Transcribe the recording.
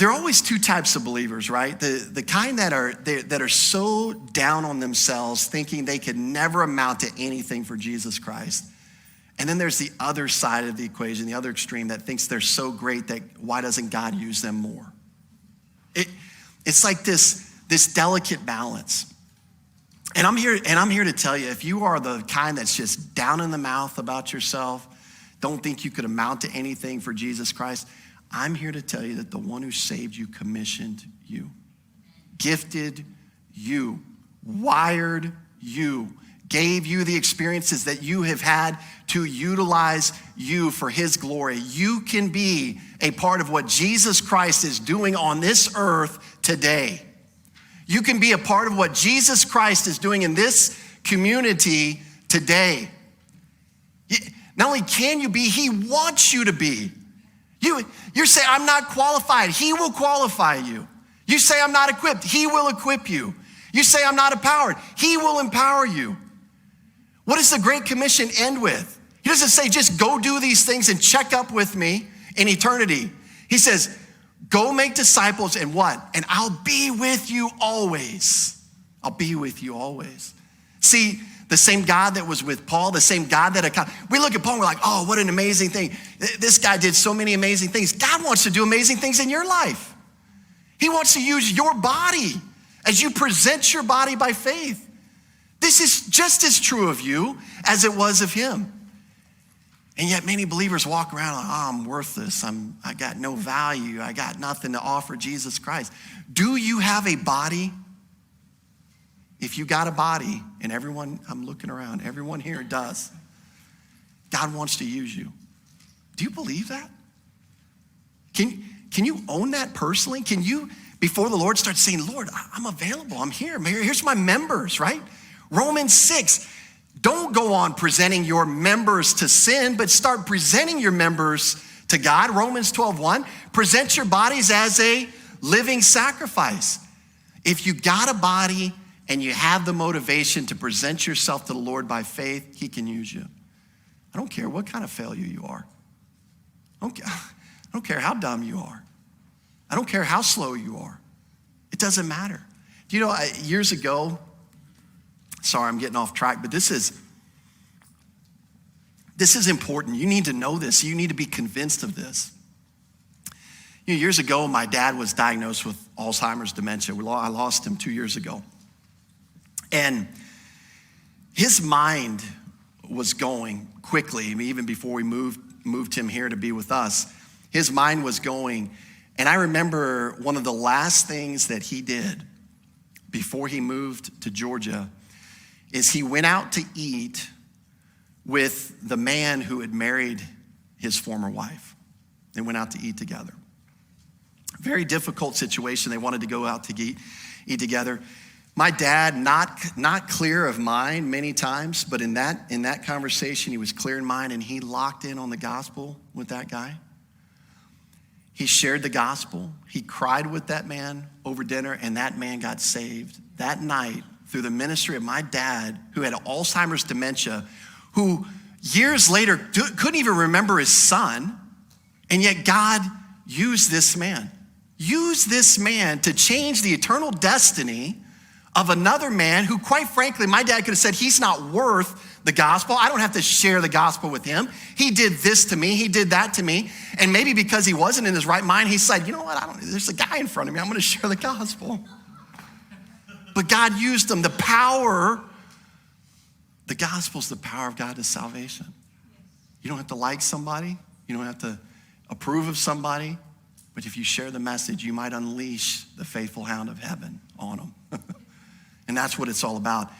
There are always two types of believers, right? The kind that are so down on themselves, thinking they could never amount to anything for Jesus Christ. And then there's the other side of the equation, the other extreme, that thinks they're so great that why doesn't God use them more? It's like this delicate balance. And I'm here to tell you, if you are the kind that's just down in the mouth about yourself, don't think you could amount to anything for Jesus Christ, I'm here to tell you that the one who saved you commissioned you, gifted you, wired you, gave you the experiences that you have had to utilize you for his glory. You can be a part of what Jesus Christ is doing on this earth today. You can be a part of what Jesus Christ is doing in this community today. Not only can you be, he wants you to be. You say, I'm not qualified. He will qualify you. You say, I'm not equipped. He will equip you. You say, I'm not empowered. He will empower you. What does the Great Commission end with? He doesn't say, just go do these things and check up with me in eternity. He says, go make disciples and what? And I'll be with you always. I'll be with you always. See, the same God that was with Paul, the same God we look at Paul and we're like, oh, what an amazing thing. This guy did so many amazing things. God wants to do amazing things in your life. He wants to use your body as you present your body by faith. This is just as true of you as it was of him. And yet many believers walk around like, oh, I'm worthless. I got no value. I got nothing to offer Jesus Christ. Do you have a body? If you got a body, and everyone, I'm looking around, everyone here does, God wants to use you. Do you believe that? Can you own that personally? Can you, before the Lord, start saying, Lord, I'm available. I'm here. Here's my members, right? Romans 6, don't go on presenting your members to sin, but start presenting your members to God. Romans 12:1, present your bodies as a living sacrifice. If you got a body and you have the motivation to present yourself to the Lord by faith, he can use you. I don't care what kind of failure you are. I don't care how dumb you are. I don't care how slow you are. It doesn't matter. Do you know, years ago, sorry, I'm getting off track, but this is important. You need to know this. You need to be convinced of this. You know, years ago, my dad was diagnosed with Alzheimer's dementia. I lost him 2 years ago. And his mind was going quickly. I mean, even before we moved him here to be with us, his mind was going. And I remember one of the last things that he did before he moved to Georgia is he went out to eat with the man who had married his former wife. They went out to eat together. Very difficult situation. They wanted to go out to eat together. My dad, not clear of mind many times, but in that conversation, he was clear in mind, and he locked in on the gospel with that guy. He shared the gospel. He cried with that man over dinner, and that man got saved that night through the ministry of my dad, who had Alzheimer's dementia, who years later couldn't even remember his son, and yet God used this man to change the eternal destiny of another man who, quite frankly, my dad could have said, he's not worth the gospel. I don't have to share the gospel with him. He did this to me. He did that to me. And maybe because he wasn't in his right mind, he said, you know what? There's a guy in front of me. I'm going to share the gospel. But God used him. The gospel's the power of God to salvation. You don't have to like somebody. You don't have to approve of somebody. But if you share the message, you might unleash the faithful hound of heaven on them. And that's what it's all about.